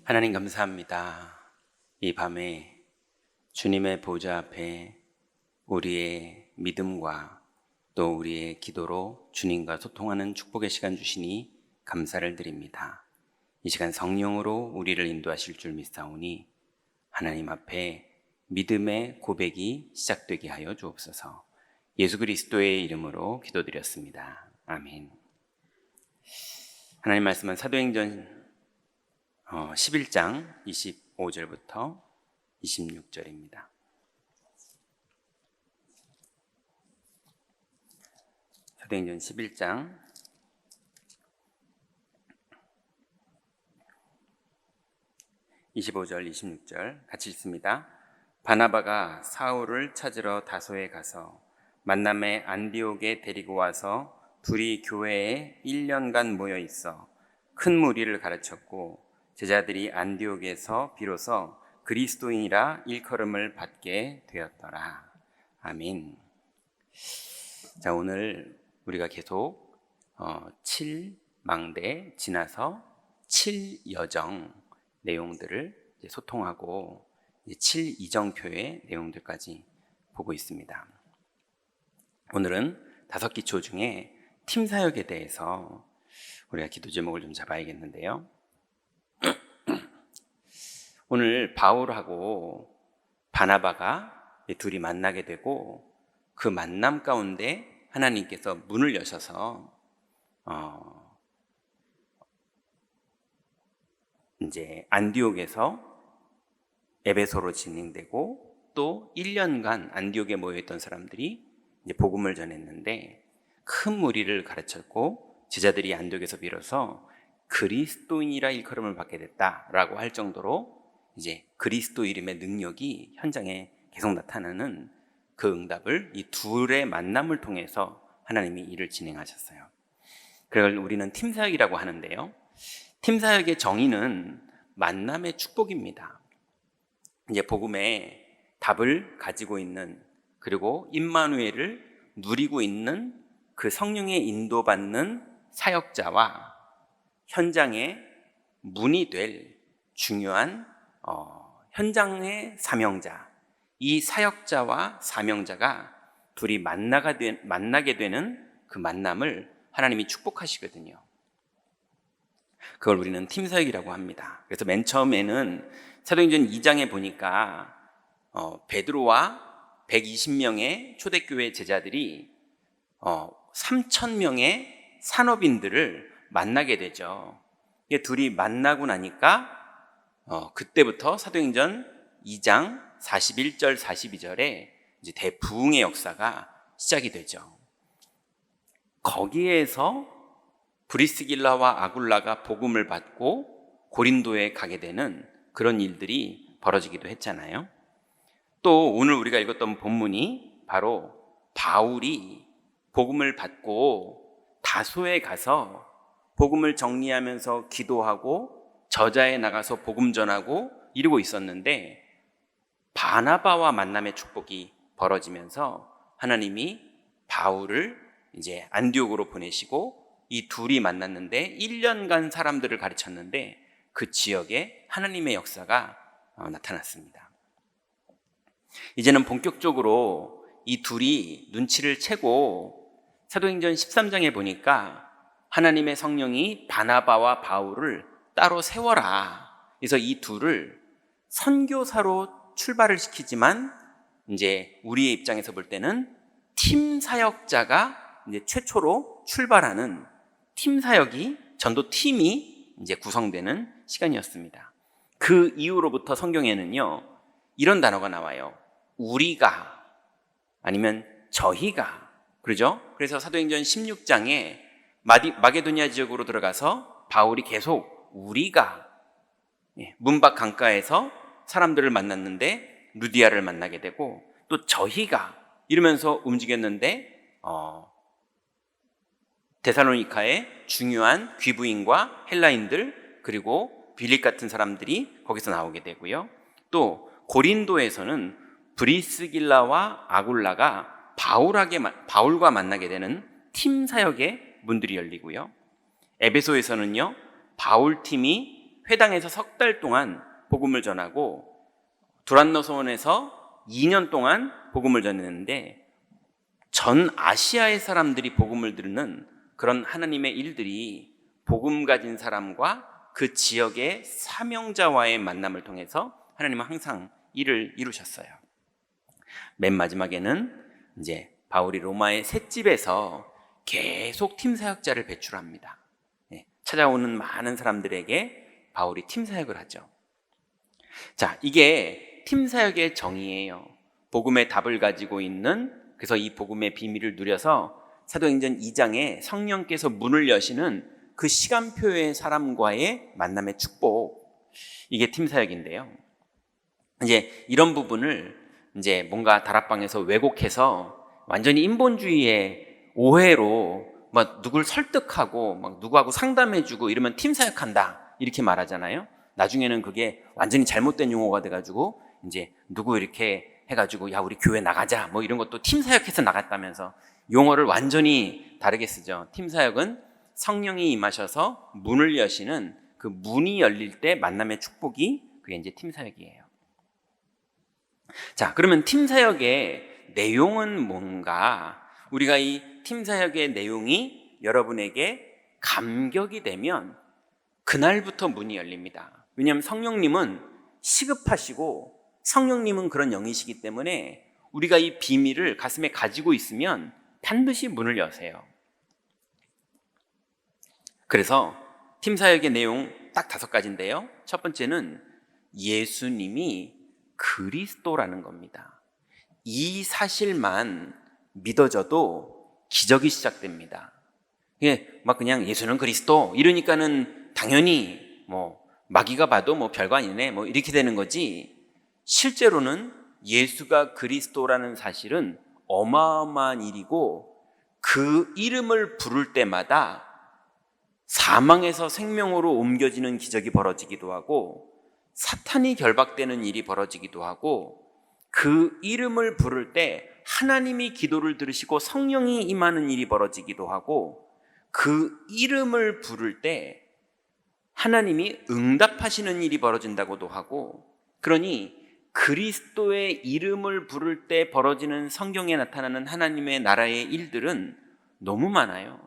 하나님 감사합니다. 이 밤에 주님의 보좌 앞에 우리의 믿음과 또 우리의 기도로 주님과 소통하는 축복의 시간 주시니 감사를 드립니다. 이 시간 성령으로 우리를 인도하실 줄 믿사오니 하나님 앞에 믿음의 고백이 시작되게 하여 주옵소서. 예수 그리스도의 이름으로 기도드렸습니다. 아멘. 하나님 말씀은 사도행전 11장 25절부터 26절입니다. 사도행전 11장 25절 26절 같이 읽습니다. 바나바가 사울을 찾으러 다소에 가서 만남의 안디옥에 데리고 와서 둘이 교회에 1년간 모여 있어 큰 무리를 가르쳤고 제자들이 안디옥에서 비로소 그리스도인이라 일컬음을 받게 되었더라. 아멘. 자, 오늘 우리가 계속 7망대 지나서 7여정 내용들을 소통하고 7이정표의 내용들까지 보고 있습니다. 오늘은 5기초 중에 팀사역에 대해서 우리가 기도 제목을 좀 잡아야겠는데요. 오늘 바울하고 바나바가 둘이 만나게 되고 그 만남 가운데 하나님께서 문을 여셔서 이제 안디옥에서 에베소로 진행되고 또 1년간 안디옥에 모여있던 사람들이 이제 복음을 전했는데 큰 무리를 가르쳤고 제자들이 안디옥에서 비로소 그리스도인이라 일컬음을 받게 됐다라고 할 정도로 이제 그리스도 이름의 능력이 현장에 계속 나타나는 그 응답을 이 둘의 만남을 통해서 하나님이 일을 진행하셨어요. 그걸 우리는 팀사역이라고 하는데요. 팀사역의 정의는 만남의 축복입니다. 이제 복음의 답을 가지고 있는 그리고 임마누엘을 누리고 있는 그 성령의 인도받는 사역자와 현장에 문이 될 중요한 현장의 사명자, 이 사역자와 사명자가 둘이 만나게 되는 그 만남을 하나님이 축복하시거든요. 그걸 우리는 팀사역이라고 합니다. 그래서 맨 처음에는 사도행전 2장에 보니까 베드로와 120명의 초대교회 제자들이 3,000명의 산업인들을 만나게 되죠. 둘이 만나고 나니까 그때부터 사도행전 2장 41절 42절에 이제 대부흥의 역사가 시작이 되죠. 거기에서 브리스길라와 아굴라가 복음을 받고 고린도에 가게 되는 그런 일들이 벌어지기도 했잖아요. 또 오늘 우리가 읽었던 본문이 바로 바울이 복음을 받고 다소에 가서 복음을 정리하면서 기도하고 저자에 나가서 복음 전하고 이러고 있었는데 바나바와 만남의 축복이 벌어지면서 하나님이 바울을 이제 안디옥으로 보내시고 이 둘이 만났는데 1년간 사람들을 가르쳤는데 그 지역에 하나님의 역사가 나타났습니다. 이제는 본격적으로 이 둘이 눈치를 채고 사도행전 13장에 보니까 하나님의 성령이 바나바와 바울을 따로 세워라. 그래서 이 둘을 선교사로 출발을 시키지만 이제 우리의 입장에서 볼 때는 팀 사역자가 이제 최초로 출발하는 팀 사역이 전도 팀이 이제 구성되는 시간이었습니다. 그 이후로부터 성경에는요 이런 단어가 나와요. 우리가 아니면 저희가 그러죠? 그래서 사도행전 16장에 마게도니아 지역으로 들어가서 바울이 계속 우리가 문밖 강가에서 사람들을 만났는데 루디아를 만나게 되고 또 저희가 이러면서 움직였는데 데살로니카의 중요한 귀부인과 헬라인들 그리고 빌립 같은 사람들이 거기서 나오게 되고요. 또 고린도에서는 브리스길라와 아굴라가 바울과 만나게 되는 팀 사역의 문들이 열리고요. 에베소에서는요 바울 팀이 회당에서 석 달 동안 복음을 전하고 두란노 소원에서 2년 동안 복음을 전했는데 전 아시아의 사람들이 복음을 듣는 그런 하나님의 일들이 복음 가진 사람과 그 지역의 사명자와의 만남을 통해서 하나님은 항상 일을 이루셨어요. 맨 마지막에는 이제 바울이 로마의 셋집에서 계속 팀 사역자를 배출합니다. 찾아오는 많은 사람들에게 바울이 팀 사역을 하죠. 자, 이게 팀 사역의 정의예요. 복음의 답을 가지고 있는, 그래서 이 복음의 비밀을 누려서 사도행전 2장에 성령께서 문을 여시는 그 시간표의 사람과의 만남의 축복, 이게 팀 사역인데요. 이제 이런 부분을 이제 뭔가 다락방에서 왜곡해서 완전히 인본주의의 오해로 막 누굴 설득하고 막 누구하고 상담해주고 이러면 팀 사역한다 이렇게 말하잖아요. 나중에는 그게 완전히 잘못된 용어가 돼가지고 이제 누구 이렇게 해가지고 야 우리 교회 나가자 뭐 이런 것도 팀 사역해서 나갔다면서 용어를 완전히 다르게 쓰죠. 팀 사역은 성령이 임하셔서 문을 여시는 그 문이 열릴 때 만남의 축복이 그게 이제 팀 사역이에요. 자, 그러면 팀 사역의 내용은 뭔가? 우리가 이 팀 사역의 내용이 여러분에게 감격이 되면 그날부터 문이 열립니다. 왜냐하면 성령님은 시급하시고 성령님은 그런 영이시기 때문에 우리가 이 비밀을 가슴에 가지고 있으면 반드시 문을 여세요. 그래서 팀 사역의 내용 딱 5가지인데요. 첫 번째는 예수님이 그리스도라는 겁니다. 이 사실만 믿어져도 기적이 시작됩니다. 이게 막 그냥 예수는 그리스도 이러니까는 당연히 뭐 마귀가 봐도 뭐 별거 아니네 뭐 이렇게 되는 거지, 실제로는 예수가 그리스도라는 사실은 어마어마한 일이고 그 이름을 부를 때마다 사망에서 생명으로 옮겨지는 기적이 벌어지기도 하고 사탄이 결박되는 일이 벌어지기도 하고 그 이름을 부를 때 하나님이 기도를 들으시고 성령이 임하는 일이 벌어지기도 하고 그 이름을 부를 때 하나님이 응답하시는 일이 벌어진다고도 하고, 그러니 그리스도의 이름을 부를 때 벌어지는 성경에 나타나는 하나님의 나라의 일들은 너무 많아요.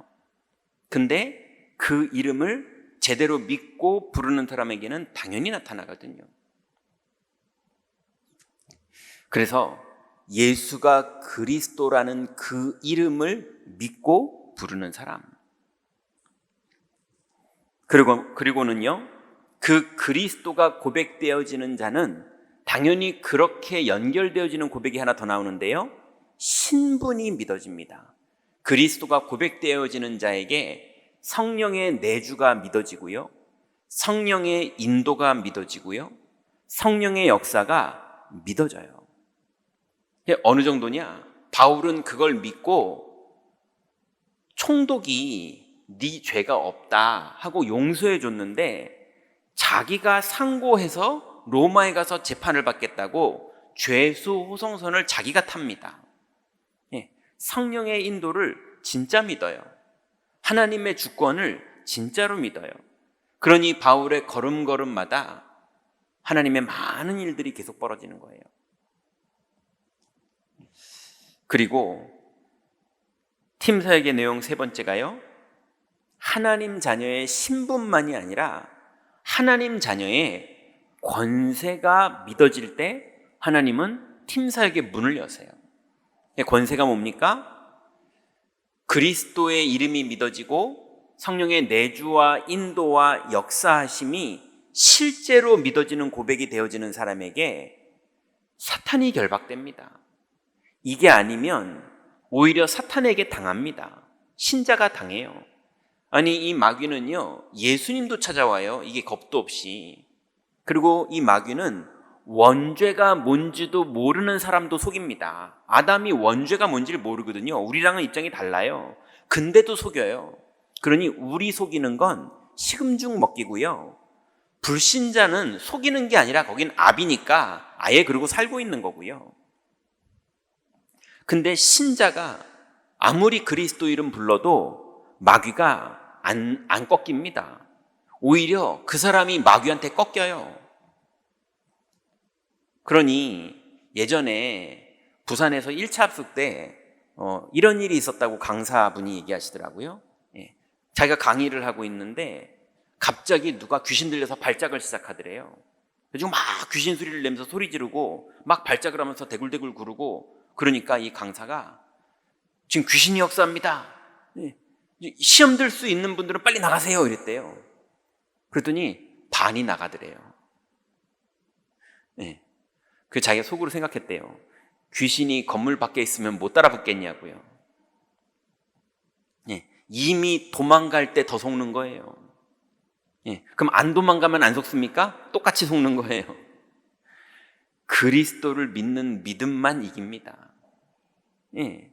근데 그 이름을 제대로 믿고 부르는 사람에게는 당연히 나타나거든요. 그래서 예수가 그리스도라는 그 이름을 믿고 부르는 사람, 그리고는요, 그 그리스도가 고백되어지는 자는 당연히 그렇게 연결되어지는 고백이 하나 더 나오는데요, 신분이 믿어집니다. 그리스도가 고백되어지는 자에게 성령의 내주가 믿어지고요, 성령의 인도가 믿어지고요, 성령의 역사가 믿어져요. 어느 정도냐? 바울은 그걸 믿고 총독이 네 죄가 없다 하고 용서해 줬는데 자기가 상고해서 로마에 가서 재판을 받겠다고 죄수 호송선을 자기가 탑니다. 성령의 인도를 진짜 믿어요. 하나님의 주권을 진짜로 믿어요. 그러니 바울의 걸음걸음마다 하나님의 많은 일들이 계속 벌어지는 거예요. 그리고 팀 사역의 내용 3번째가요, 하나님 자녀의 신분만이 아니라 하나님 자녀의 권세가 믿어질 때 하나님은 팀 사역의 문을 여세요. 권세가 뭡니까? 그리스도의 이름이 믿어지고 성령의 내주와 인도와 역사하심이 실제로 믿어지는 고백이 되어지는 사람에게 사탄이 결박됩니다. 이게 아니면 오히려 사탄에게 당합니다. 신자가 당해요. 아니, 이 마귀는요, 예수님도 찾아와요. 이게 겁도 없이. 그리고 이 마귀는 원죄가 뭔지도 모르는 사람도 속입니다. 아담이 원죄가 뭔지를 모르거든요. 우리랑은 입장이 달라요. 근데도 속여요. 그러니 우리 속이는 건 식음죽 먹기고요, 불신자는 속이는 게 아니라 거긴 압이니까 아예 그러고 살고 있는 거고요. 근데 신자가 아무리 그리스도 이름 불러도 마귀가 안 꺾입니다. 오히려 그 사람이 마귀한테 꺾여요. 그러니 예전에 부산에서 1차 합숙 때 이런 일이 있었다고 강사분이 얘기하시더라고요. 예. 자기가 강의를 하고 있는데 갑자기 누가 귀신 들려서 발작을 시작하더래요. 그래서 막 귀신 소리를 내면서 소리 지르고 막 발작을 하면서 대굴대굴 구르고, 그러니까 이 강사가 지금 귀신이 역사합니다. 예. 시험 들 수 있는 분들은 빨리 나가세요 이랬대요. 그랬더니 반이 나가더래요. 예. 그 자기가 속으로 생각했대요. 귀신이 건물 밖에 있으면 못 따라 붙겠냐고요. 예. 이미 도망갈 때 더 속는 거예요. 예. 그럼 안 도망가면 안 속습니까? 똑같이 속는 거예요. 그리스도를 믿는 믿음만 이깁니다. 예.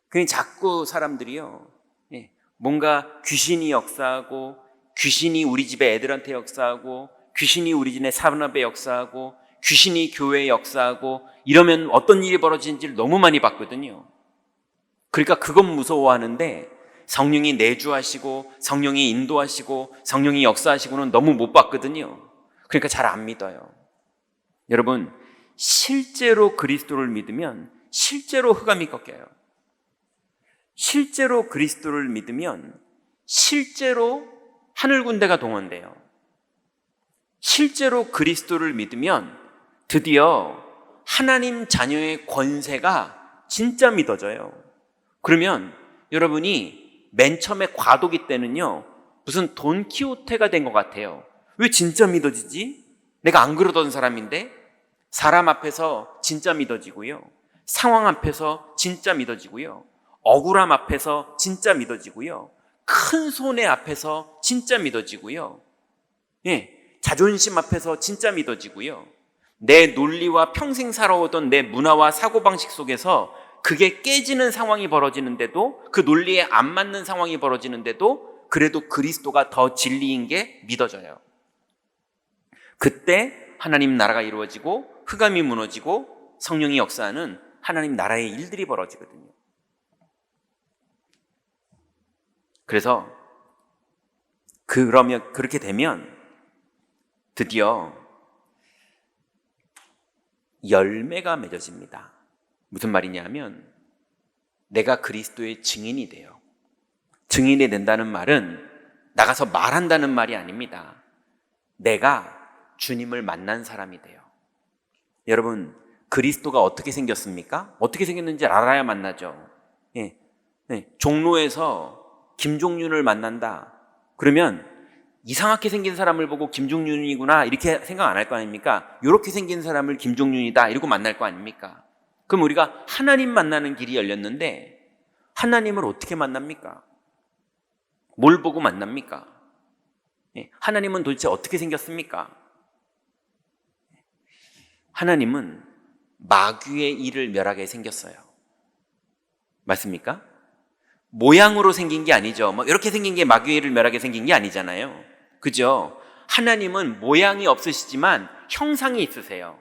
그냥 자꾸 사람들이요, 예, 뭔가 귀신이 역사하고, 귀신이 우리 집에 애들한테 역사하고, 귀신이 우리 집의 산업에 역사하고, 귀신이 교회에 역사하고, 이러면 어떤 일이 벌어지는지를 너무 많이 봤거든요. 그러니까 그건 무서워하는데 성령이 내주하시고 성령이 인도하시고 성령이 역사하시고는 너무 못 봤거든요. 그러니까 잘 안 믿어요. 여러분, 실제로 그리스도를 믿으면 실제로 흑암이 꺾여요. 실제로 그리스도를 믿으면 실제로 하늘 군대가 동원돼요. 실제로 그리스도를 믿으면 드디어 하나님 자녀의 권세가 진짜 믿어져요. 그러면 여러분이 맨 처음에 과도기 때는요, 무슨 돈키호테가 된 것 같아요. 왜 진짜 믿어지지? 내가 안 그러던 사람인데. 사람 앞에서 진짜 믿어지고요, 상황 앞에서 진짜 믿어지고요, 억울함 앞에서 진짜 믿어지고요, 큰 손해 앞에서 진짜 믿어지고요, 예, 자존심 앞에서 진짜 믿어지고요, 내 논리와 평생 살아오던 내 문화와 사고방식 속에서 그게 깨지는 상황이 벌어지는데도, 그 논리에 안 맞는 상황이 벌어지는데도 그래도 그리스도가 더 진리인 게 믿어져요. 그때 하나님 나라가 이루어지고 흑암이 무너지고 성령이 역사하는 하나님 나라의 일들이 벌어지거든요. 그래서 그러면 그렇게 되면 드디어 열매가 맺어집니다. 무슨 말이냐면 내가 그리스도의 증인이 돼요. 증인이 된다는 말은 나가서 말한다는 말이 아닙니다. 내가 주님을 만난 사람이 돼요. 여러분, 그리스도가 어떻게 생겼습니까? 어떻게 생겼는지 알아야 만나죠. 예. 네. 종로에서 김종윤을 만난다 그러면 이상하게 생긴 사람을 보고 김종윤이구나 이렇게 생각 안 할 거 아닙니까? 이렇게 생긴 사람을 김종윤이다 이러고 만날 거 아닙니까? 그럼 우리가 하나님 만나는 길이 열렸는데 하나님을 어떻게 만납니까? 뭘 보고 만납니까? 예. 하나님은 도대체 어떻게 생겼습니까? 하나님은 마귀의 일을 멸하게 생겼어요. 맞습니까? 모양으로 생긴 게 아니죠. 뭐 이렇게 생긴 게 마귀의 일을 멸하게 생긴 게 아니잖아요. 그죠? 하나님은 모양이 없으시지만 형상이 있으세요.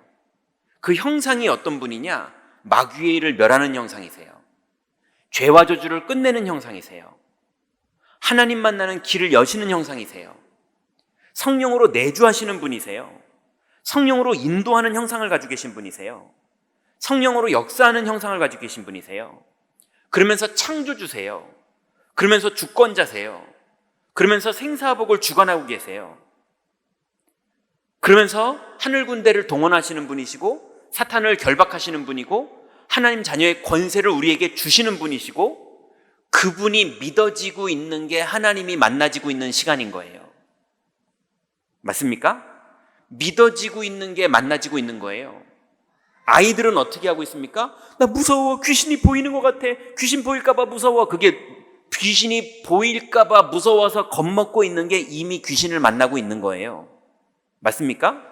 그 형상이 어떤 분이냐? 마귀의 일을 멸하는 형상이세요. 죄와 저주를 끝내는 형상이세요. 하나님 만나는 길을 여시는 형상이세요. 성령으로 내주하시는 분이세요. 성령으로 인도하는 형상을 가지고 계신 분이세요. 성령으로 역사하는 형상을 가지고 계신 분이세요. 그러면서 창조주세요. 그러면서 주권자세요. 그러면서 생사복을 주관하고 계세요. 그러면서 하늘 군대를 동원하시는 분이시고 사탄을 결박하시는 분이고 하나님 자녀의 권세를 우리에게 주시는 분이시고, 그분이 믿어지고 있는 게 하나님이 만나지고 있는 시간인 거예요. 맞습니까? 믿어지고 있는 게 만나지고 있는 거예요. 아이들은 어떻게 하고 있습니까? 나 무서워. 귀신이 보이는 것 같아. 귀신 보일까봐 무서워. 그게 귀신이 보일까봐 무서워서 겁먹고 있는 게 이미 귀신을 만나고 있는 거예요. 맞습니까?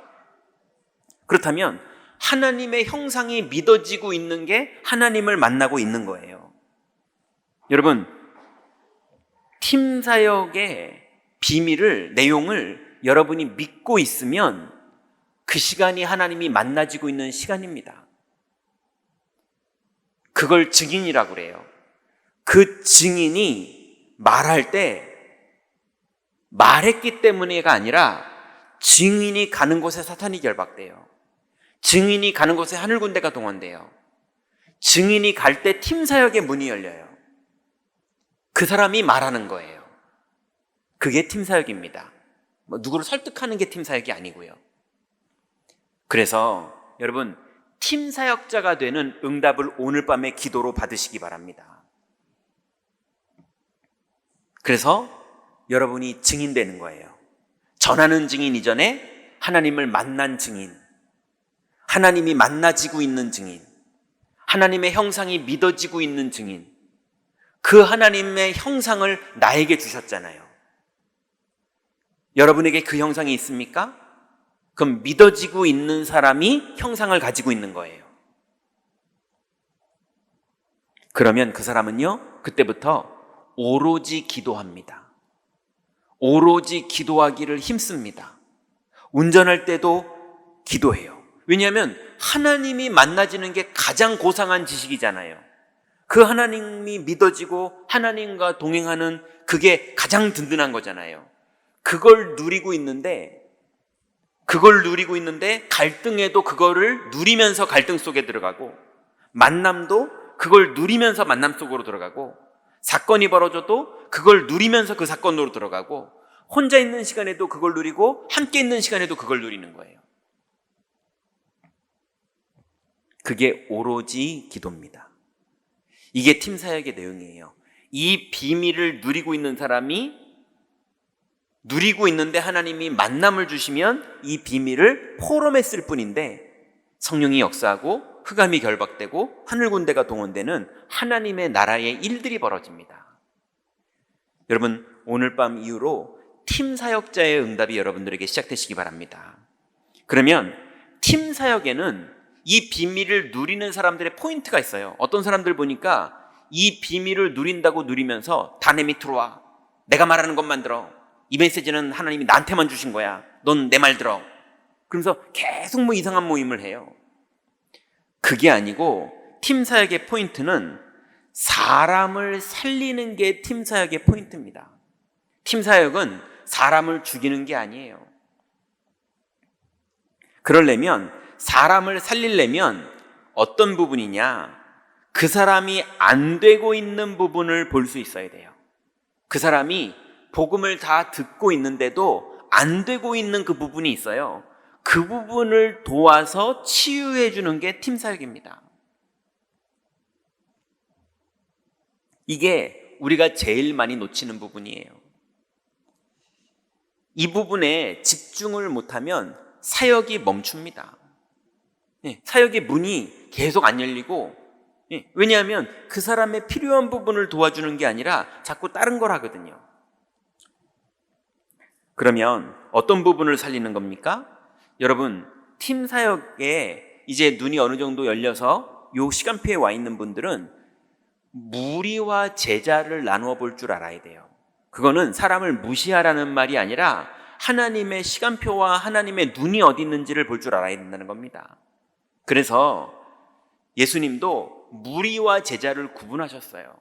그렇다면 하나님의 형상이 믿어지고 있는 게 하나님을 만나고 있는 거예요. 여러분, 팀 사역의 비밀을, 내용을 여러분이 믿고 있으면 그 시간이 하나님이 만나지고 있는 시간입니다. 그걸 증인이라고 그래요. 그 증인이 말할 때 말했기 때문에가 아니라 증인이 가는 곳에 사탄이 결박돼요. 증인이 가는 곳에 하늘군대가 동원돼요. 증인이 갈 때 팀사역의 문이 열려요. 그 사람이 말하는 거예요. 그게 팀사역입니다. 누구를 설득하는 게 팀사역이 아니고요. 그래서 여러분, 팀사역자가 되는 응답을 오늘 밤에 기도로 받으시기 바랍니다. 그래서 여러분이 증인되는 거예요. 전하는 증인 이전에 하나님을 만난 증인, 하나님이 만나지고 있는 증인, 하나님의 형상이 믿어지고 있는 증인, 그 하나님의 형상을 나에게 주셨잖아요. 여러분에게 그 형상이 있습니까? 그럼 믿어지고 있는 사람이 형상을 가지고 있는 거예요. 그러면 그 사람은요, 그때부터 오로지 기도합니다. 오로지 기도하기를 힘씁니다. 운전할 때도 기도해요. 왜냐하면 하나님이 만나지는 게 가장 고상한 지식이잖아요. 그 하나님이 믿어지고 하나님과 동행하는 그게 가장 든든한 거잖아요. 그걸 누리고 있는데 갈등에도 그거를 누리면서 갈등 속에 들어가고, 만남도 그걸 누리면서 만남 속으로 들어가고, 사건이 벌어져도 그걸 누리면서 그 사건으로 들어가고, 혼자 있는 시간에도 그걸 누리고 함께 있는 시간에도 그걸 누리는 거예요. 그게 오로지 기도입니다. 이게 팀사역의 내용이에요. 이 비밀을 누리고 있는 사람이 누리고 있는데 하나님이 만남을 주시면 이 비밀을 포럼했을 뿐인데, 성령이 역사하고 흑암이 결박되고 하늘군대가 동원되는 하나님의 나라의 일들이 벌어집니다. 여러분, 오늘 밤 이후로 팀사역자의 응답이 여러분들에게 시작되시기 바랍니다. 그러면 팀사역에는 이 비밀을 누리는 사람들의 포인트가 있어요. 어떤 사람들 보니까 이 비밀을 누린다고 누리면서 다 내 밑으로 와. 내가 말하는 것만 들어. 이 메시지는 하나님이 나한테만 주신 거야. 넌 내 말 들어. 그러면서 계속 이상한 모임을 해요. 그게 아니고 팀사역의 포인트는 사람을 살리는 게 팀사역의 포인트입니다. 팀사역은 사람을 죽이는 게 아니에요. 그러려면, 사람을 살리려면 어떤 부분이냐? 그 사람이 안 되고 있는 부분을 볼 수 있어야 돼요. 그 사람이 복음을 다 듣고 있는데도 안 되고 있는 그 부분이 있어요. 그 부분을 도와서 치유해 주는 게 팀사역입니다. 이게 우리가 제일 많이 놓치는 부분이에요. 이 부분에 집중을 못하면 사역이 멈춥니다. 사역의 문이 계속 안 열리고, 왜냐하면 그 사람의 필요한 부분을 도와주는 게 아니라 자꾸 다른 걸 하거든요. 그러면 어떤 부분을 살리는 겁니까? 여러분, 팀사역에 이제 눈이 어느 정도 열려서 요 시간표에 와 있는 분들은 무리와 제자를 나누어 볼 줄 알아야 돼요. 그거는 사람을 무시하라는 말이 아니라 하나님의 시간표와 하나님의 눈이 어디 있는지를 볼 줄 알아야 된다는 겁니다. 그래서 예수님도 무리와 제자를 구분하셨어요.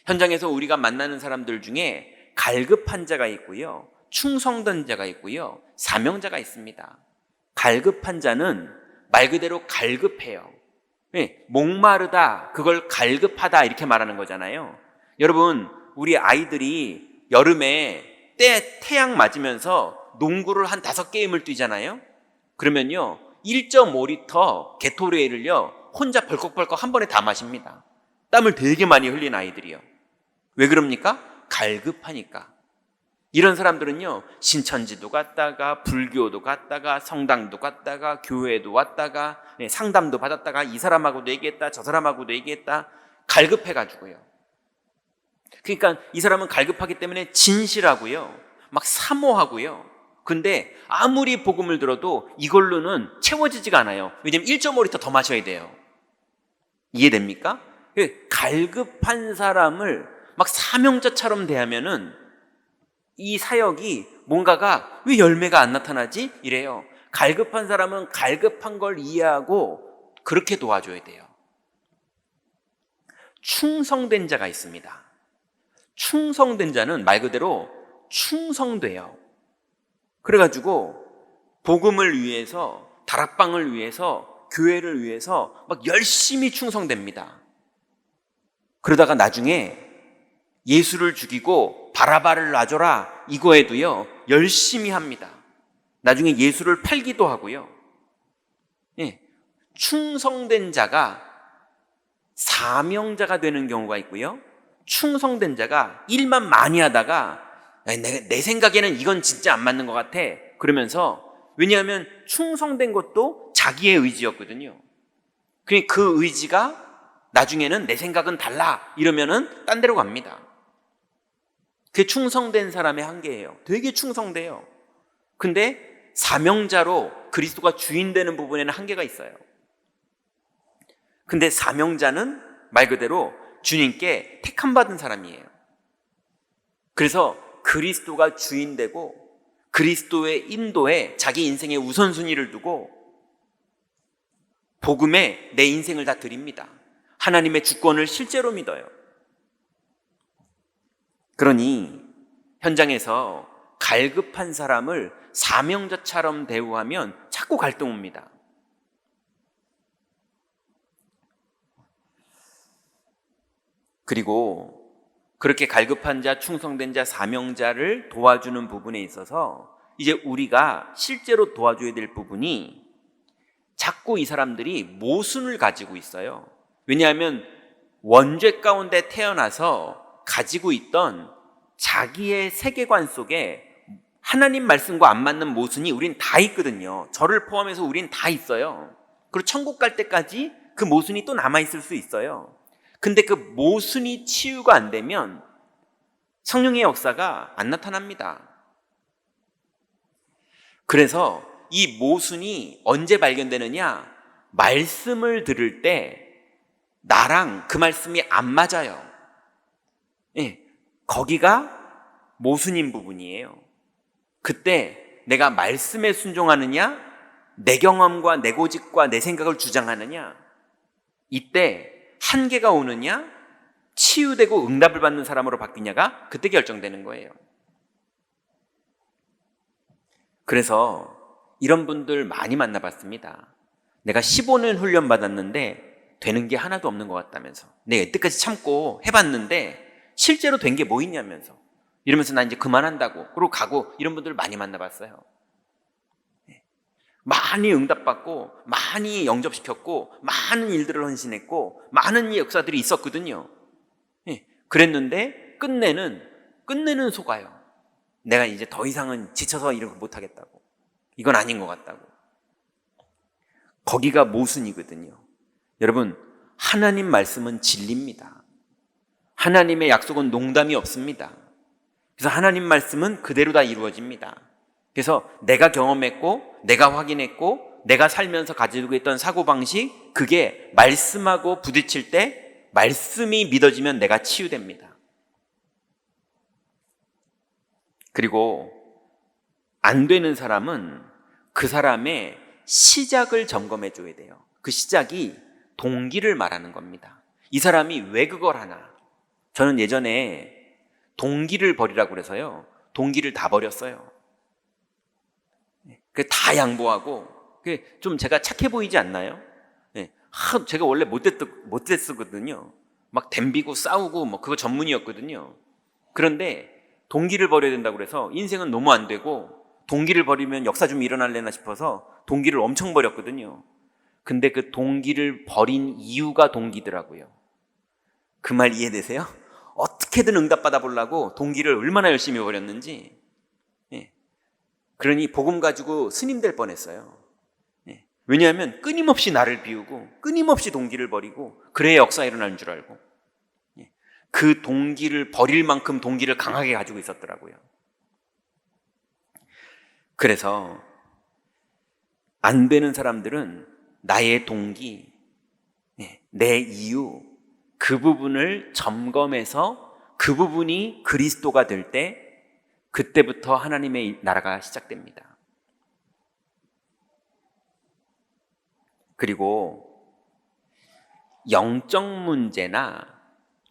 현장에서 우리가 만나는 사람들 중에 갈급한 자가 있고요, 충성된 자가 있고요, 사명자가 있습니다. 갈급한 자는 말 그대로 갈급해요. 목마르다, 그걸 갈급하다 이렇게 말하는 거잖아요. 여러분, 우리 아이들이 여름에 태양 맞으면서 농구를 한 5게임을 뛰잖아요. 그러면요 1.5리터 게토레이를요 혼자 벌컥벌컥 한 번에 다 마십니다. 땀을 되게 많이 흘린 아이들이요. 왜 그럽니까? 갈급하니까. 이런 사람들은요 신천지도 갔다가 불교도 갔다가 성당도 갔다가 교회도 왔다가 상담도 받았다가 이 사람하고도 얘기했다 저 사람하고도 얘기했다. 갈급해가지고요. 그러니까 이 사람은 갈급하기 때문에 진실하고요 막 사모하고요. 근데 아무리 복음을 들어도 이걸로는 채워지지가 않아요. 왜냐하면 1.5리터 더 마셔야 돼요. 이해됩니까? 갈급한 사람을 막 사명자처럼 대하면은 이 사역이 뭔가가 왜 열매가 안 나타나지? 이래요. 갈급한 사람은 갈급한 걸 이해하고 그렇게 도와줘야 돼요. 충성된 자가 있습니다. 충성된 자는 말 그대로 충성돼요. 그래가지고 복음을 위해서, 다락방을 위해서, 교회를 위해서 막 열심히 충성됩니다. 그러다가 나중에 예수를 죽이고 바라바를 놔줘라 이거에도요 열심히 합니다. 나중에 예수를 팔기도 하고요. 예, 충성된 자가 사명자가 되는 경우가 있고요. 충성된 자가 일만 많이 하다가 내 생각에는 이건 진짜 안 맞는 것 같아. 그러면서 왜냐하면 충성된 것도 자기의 의지였거든요. 그 의지가 나중에는 내 생각은 달라 이러면은 딴 데로 갑니다. 그게 충성된 사람의 한계예요. 되게 충성돼요. 근데 사명자로 그리스도가 주인 되는 부분에는 한계가 있어요. 근데 사명자는 말 그대로 주님께 택함받은 사람이에요. 그래서 그리스도가 주인 되고 그리스도의 인도에 자기 인생의 우선순위를 두고 복음에 내 인생을 다 드립니다. 하나님의 주권을 실제로 믿어요. 그러니 현장에서 갈급한 사람을 사명자처럼 대우하면 자꾸 갈등 옵니다. 그리고 그렇게 갈급한 자, 충성된 자, 사명자를 도와주는 부분에 있어서 이제 우리가 실제로 도와줘야 될 부분이 자꾸 이 사람들이 모순을 가지고 있어요. 왜냐하면 원죄 가운데 태어나서 가지고 있던 자기의 세계관 속에 하나님 말씀과 안 맞는 모순이 우린 다 있거든요. 저를 포함해서 우린 다 있어요. 그리고 천국 갈 때까지 그 모순이 또 남아있을 수 있어요. 근데 그 모순이 치유가 안 되면 성령의 역사가 안 나타납니다. 그래서 이 모순이 언제 발견되느냐? 말씀을 들을 때 나랑 그 말씀이 안 맞아요. 예, 거기가 모순인 부분이에요. 그때 내가 말씀에 순종하느냐, 내 경험과 내 고집과 내 생각을 주장하느냐, 이때 한계가 오느냐, 치유되고 응답을 받는 사람으로 바뀌냐가 그때 결정되는 거예요. 그래서 이런 분들 많이 만나봤습니다. 내가 15년 훈련 받았는데 되는 게 하나도 없는 것 같다면서, 내가 이때까지 참고 해봤는데 실제로 된 게 뭐 있냐면서 이러면서 나 이제 그만한다고 그러고 가고, 이런 분들 많이 만나봤어요. 많이 응답받고 많이 영접시켰고 많은 일들을 헌신했고 많은 역사들이 있었거든요. 그랬는데 끝내는 속아요. 내가 이제 더 이상은 지쳐서 이런 거 못하겠다고, 이건 아닌 것 같다고. 거기가 모순이거든요. 여러분, 하나님 말씀은 진리입니다. 하나님의 약속은 농담이 없습니다. 그래서 하나님 말씀은 그대로 다 이루어집니다. 그래서 내가 경험했고 내가 확인했고 내가 살면서 가지고 있던 사고방식, 그게 말씀하고 부딪힐 때 말씀이 믿어지면 내가 치유됩니다. 그리고 안 되는 사람은 그 사람의 시작을 점검해 줘야 돼요. 그 시작이 동기를 말하는 겁니다. 이 사람이 왜 그걸 하나? 저는 예전에 동기를 버리라고 그래서요, 동기를 다 버렸어요. 다 양보하고, 좀 제가 착해 보이지 않나요? 제가 원래 못됐었거든요. 막 덤비고 싸우고 뭐 그거 전문이었거든요. 그런데 동기를 버려야 된다고 그래서 인생은 너무 안 되고, 동기를 버리면 역사 좀 일어날래나 싶어서 동기를 엄청 버렸거든요. 근데 그 동기를 버린 이유가 동기더라고요. 그 말 이해되세요? 어떻게든 응답받아 보려고 동기를 얼마나 열심히 버렸는지. 그러니 복음 가지고 스님 될 뻔했어요. 왜냐하면 끊임없이 나를 비우고 끊임없이 동기를 버리고 그래야 역사 일어나는 줄 알고, 그 동기를 버릴 만큼 동기를 강하게 가지고 있었더라고요. 그래서 안 되는 사람들은 나의 동기, 내 이유, 그 부분을 점검해서 그 부분이 그리스도가 될 때, 그때부터 하나님의 나라가 시작됩니다. 그리고 영적 문제나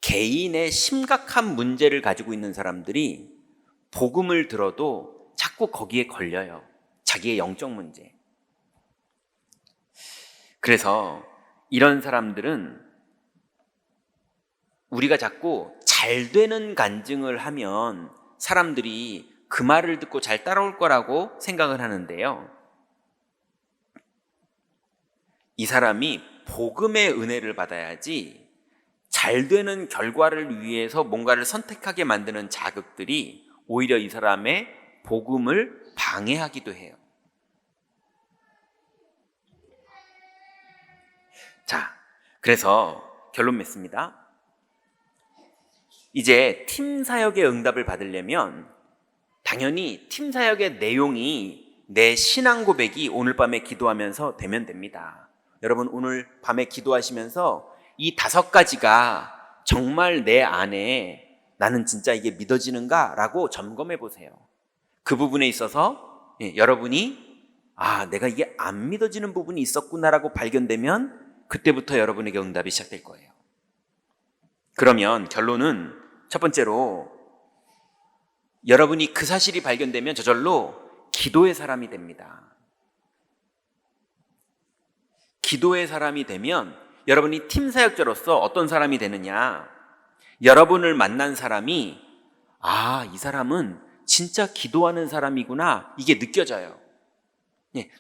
개인의 심각한 문제를 가지고 있는 사람들이 복음을 들어도 자꾸 거기에 걸려요. 자기의 영적 문제. 그래서 이런 사람들은 우리가 자꾸 잘 되는 간증을 하면 사람들이 그 말을 듣고 잘 따라올 거라고 생각을 하는데요. 이 사람이 복음의 은혜를 받아야지 잘 되는 결과를 위해서 뭔가를 선택하게 만드는 자극들이 오히려 이 사람의 복음을 방해하기도 해요. 자, 그래서 결론 맺습니다. 이제 팀 사역의 응답을 받으려면 당연히 팀 사역의 내용이 내 신앙 고백이 오늘 밤에 기도하면서 되면 됩니다. 여러분 오늘 밤에 기도하시면서 이 5가지가 정말 내 안에 나는 진짜 이게 믿어지는가? 라고 점검해 보세요. 그 부분에 있어서 여러분이 내가 이게 안 믿어지는 부분이 있었구나라고 발견되면 그때부터 여러분에게 응답이 시작될 거예요. 그러면 결론은 첫 번째로 여러분이 그 사실이 발견되면 저절로 기도의 사람이 됩니다. 기도의 사람이 되면 여러분이 팀 사역자로서 어떤 사람이 되느냐? 여러분을 만난 사람이 이 사람은 진짜 기도하는 사람이구나 이게 느껴져요.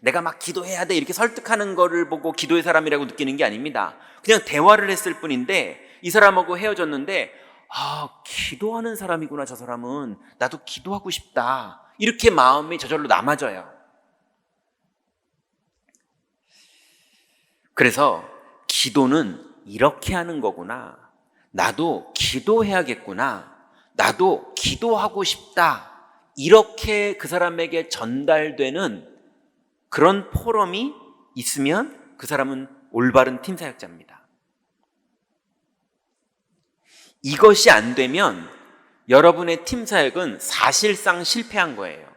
내가 막 기도해야 돼 이렇게 설득하는 거를 보고 기도의 사람이라고 느끼는 게 아닙니다. 그냥 대화를 했을 뿐인데 이 사람하고 헤어졌는데 기도하는 사람이구나 저 사람은 나도 기도하고 싶다 이렇게 마음이 저절로 남아져요. 그래서 기도는 이렇게 하는 거구나. 나도 기도해야겠구나. 나도 기도하고 싶다. 이렇게 그 사람에게 전달되는 그런 포럼이 있으면 그 사람은 올바른 팀 사역자입니다. 이것이 안 되면 여러분의 팀 사역은 사실상 실패한 거예요.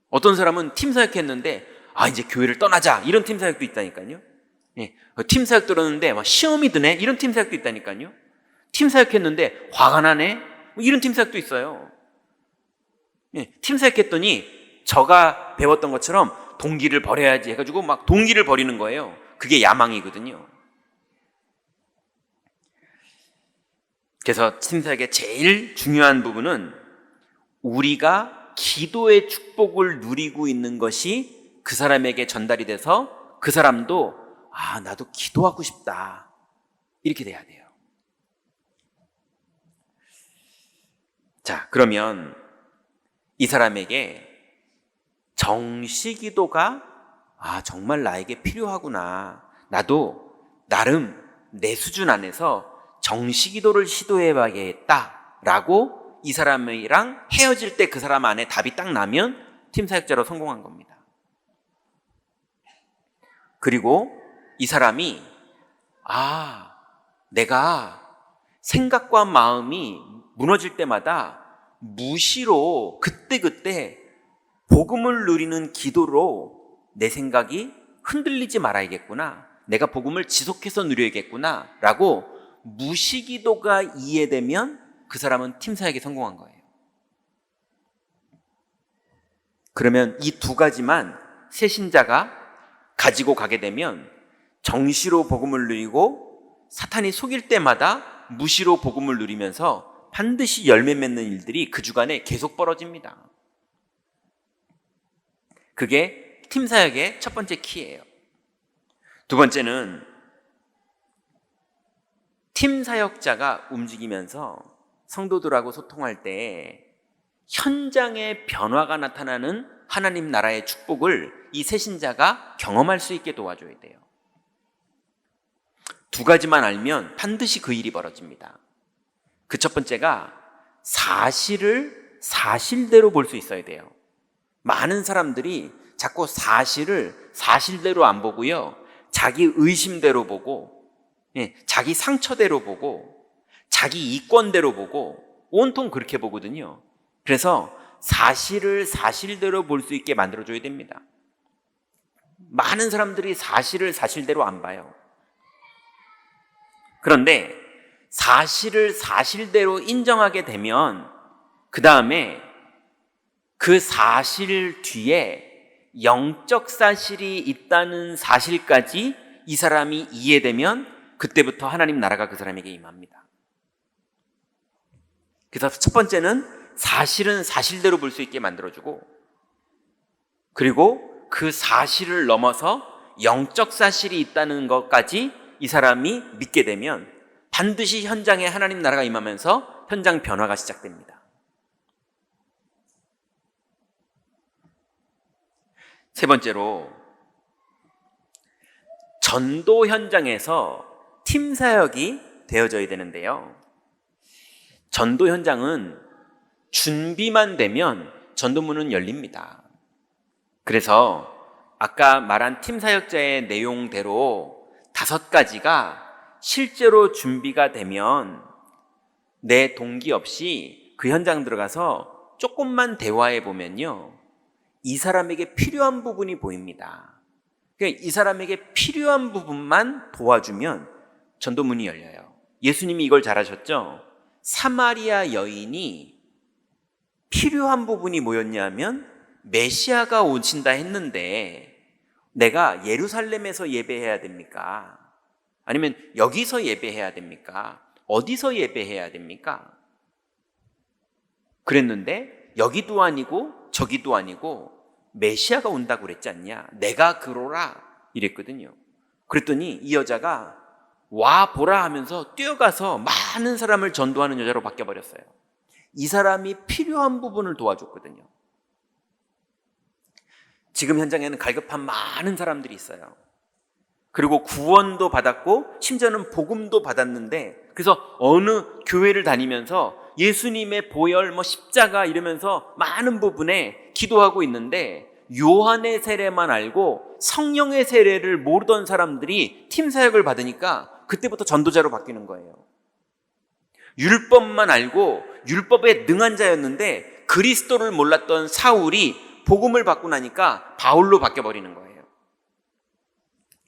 어떤 사람은 팀 사역했는데 이제 교회를 떠나자 이런 팀 사역도 있다니까요. 팀 사역 들었는데 시험이 드네 이런 팀 사역도 있다니까요. 팀 사역했는데 화가 나네 이런 팀 사역도 있어요. 팀 사역했더니 저가 배웠던 것처럼 동기를 버려야지 해가지고 막 동기를 버리는 거예요. 그게 야망이거든요. 그래서 팀 사역의 제일 중요한 부분은 우리가 기도의 축복을 누리고 있는 것이 그 사람에게 전달이 돼서 그 사람도 나도 기도하고 싶다 이렇게 돼야 돼요. 자, 그러면 이 사람에게 정시기도가 정말 나에게 필요하구나. 나도 나름 내 수준 안에서 정시기도를 시도해봐야겠다라고 이 사람이랑 헤어질 때 그 사람 안에 답이 딱 나면 팀 사역자로 성공한 겁니다. 그리고 이 사람이 내가 생각과 마음이 무너질 때마다 무시로 그때그때 복음을 누리는 기도로 내 생각이 흔들리지 말아야겠구나. 내가 복음을 지속해서 누려야겠구나 라고 무시기도가 이해되면 그 사람은 팀 사역에 성공한 거예요. 그러면 이 2가지만 새 신자가 가지고 가게 되면 정시로 복음을 누리고 사탄이 속일 때마다 무시로 복음을 누리면서 반드시 열매 맺는 일들이 그 주간에 계속 벌어집니다. 그게 팀 사역의 첫 번째 키예요. 두 번째는 팀 사역자가 움직이면서 성도들하고 소통할 때 현장의 변화가 나타나는 하나님 나라의 축복을 이 새신자가 경험할 수 있게 도와줘야 돼요. 2가지만 알면 반드시 그 일이 벌어집니다. 그 첫 번째가 사실을 사실대로 볼 수 있어야 돼요. 많은 사람들이 자꾸 사실을 사실대로 안 보고요. 자기 의심대로 보고, 자기 상처대로 보고, 자기 이권대로 보고, 온통 그렇게 보거든요. 그래서 사실을 사실대로 볼 수 있게 만들어줘야 됩니다. 많은 사람들이 사실을 사실대로 안 봐요. 그런데 사실을 사실대로 인정하게 되면 그 다음에 그 사실 뒤에 영적 사실이 있다는 사실까지 이 사람이 이해되면 그때부터 하나님 나라가 그 사람에게 임합니다. 그래서 첫 번째는 사실은 사실대로 볼 수 있게 만들어주고, 그리고 그 사실을 넘어서 영적 사실이 있다는 것까지 이 사람이 믿게 되면 반드시 현장에 하나님 나라가 임하면서 현장 변화가 시작됩니다. 세 번째로, 전도 현장에서 팀 사역이 되어져야 되는데요. 전도 현장은 준비만 되면 전도문은 열립니다. 그래서 아까 말한 팀 사역자의 내용대로 5가지가 실제로 준비가 되면 내 동기 없이 그 현장 들어가서 조금만 대화해 보면요, 이 사람에게 필요한 부분이 보입니다. 그러니까 이 사람에게 필요한 부분만 도와주면 전도문이 열려요. 예수님이 이걸 잘하셨죠? 사마리아 여인이 필요한 부분이 뭐였냐면 메시아가 오신다 했는데 내가 예루살렘에서 예배해야 됩니까? 아니면 여기서 예배해야 됩니까? 어디서 예배해야 됩니까? 그랬는데 여기도 아니고 저기도 아니고 메시아가 온다고 그랬지 않냐? 내가 그러라 이랬거든요. 그랬더니 이 여자가 와 보라 하면서 뛰어가서 많은 사람을 전도하는 여자로 바뀌어버렸어요. 이 사람이 필요한 부분을 도와줬거든요. 지금 현장에는 갈급한 많은 사람들이 있어요. 그리고 구원도 받았고 심지어는 복음도 받았는데, 그래서 어느 교회를 다니면서 예수님의 보혈, 십자가 이러면서 많은 부분에 기도하고 있는데 요한의 세례만 알고 성령의 세례를 모르던 사람들이 팀 사역을 받으니까 그때부터 전도자로 바뀌는 거예요. 율법만 알고 율법에 능한 자였는데 그리스도를 몰랐던 사울이 복음을 받고 나니까 바울로 바뀌어버리는 거예요.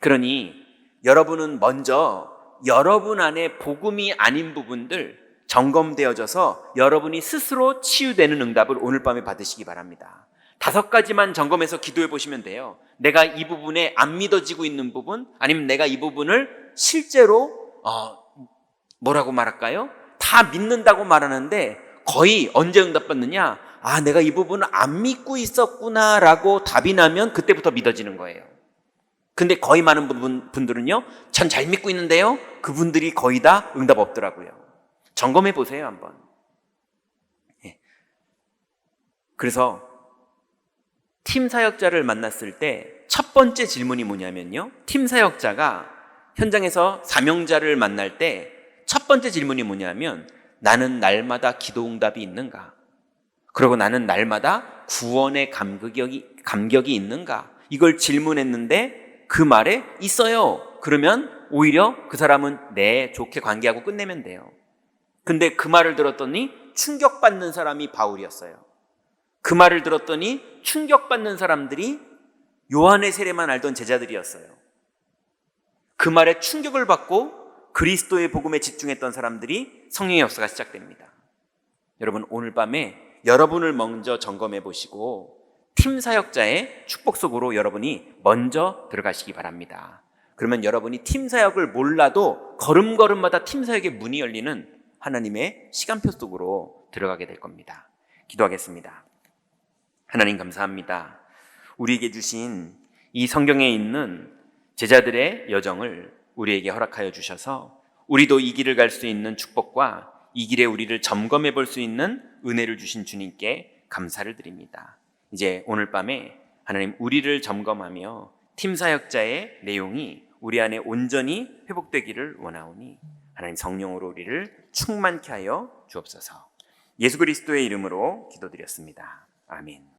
그러니 여러분은 먼저 여러분 안에 복음이 아닌 부분들 점검되어져서 여러분이 스스로 치유되는 응답을 오늘 밤에 받으시기 바랍니다. 5가지만 점검해서 기도해 보시면 돼요. 내가 이 부분에 안 믿어지고 있는 부분, 아니면 내가 이 부분을 실제로 뭐라고 말할까요? 다 믿는다고 말하는데 거의 언제 응답받느냐? 내가 이 부분을 안 믿고 있었구나 라고 답이 나면 그때부터 믿어지는 거예요. 근데 거의 많은 분들은요, 전 잘 믿고 있는데요, 그분들이 거의 다 응답 없더라고요. 점검해 보세요 한번. 그래서 팀 사역자를 만났을 때 첫 번째 질문이 뭐냐면요, 팀 사역자가 현장에서 사명자를 만날 때 첫 번째 질문이 뭐냐면, 나는 날마다 기도 응답이 있는가? 그리고 나는 날마다 구원의 감격이 있는가? 이걸 질문했는데 그 말에 있어요. 그러면 오히려 그 사람은 네, 좋게 관계하고 끝내면 돼요. 근데 그 말을 들었더니 충격받는 사람이 바울이었어요. 그 말을 들었더니 충격받는 사람들이 요한의 세례만 알던 제자들이었어요. 그 말에 충격을 받고 그리스도의 복음에 집중했던 사람들이 성령의 역사가 시작됩니다. 여러분, 오늘 밤에 여러분을 먼저 점검해 보시고 팀 사역자의 축복 속으로 여러분이 먼저 들어가시기 바랍니다. 그러면 여러분이 팀 사역을 몰라도 걸음걸음마다 팀 사역의 문이 열리는 하나님의 시간표 속으로 들어가게 될 겁니다. 기도하겠습니다. 하나님 감사합니다. 우리에게 주신 이 성경에 있는 제자들의 여정을 우리에게 허락하여 주셔서 우리도 이 길을 갈 수 있는 축복과 이 길에 우리를 점검해 볼 수 있는 은혜를 주신 주님께 감사를 드립니다. 이제 오늘 밤에 하나님 우리를 점검하며 팀 사역자의 내용이 우리 안에 온전히 회복되기를 원하오니 하나님 성령으로 우리를 충만케 하여 주옵소서. 예수 그리스도의 이름으로 기도드렸습니다. 아멘.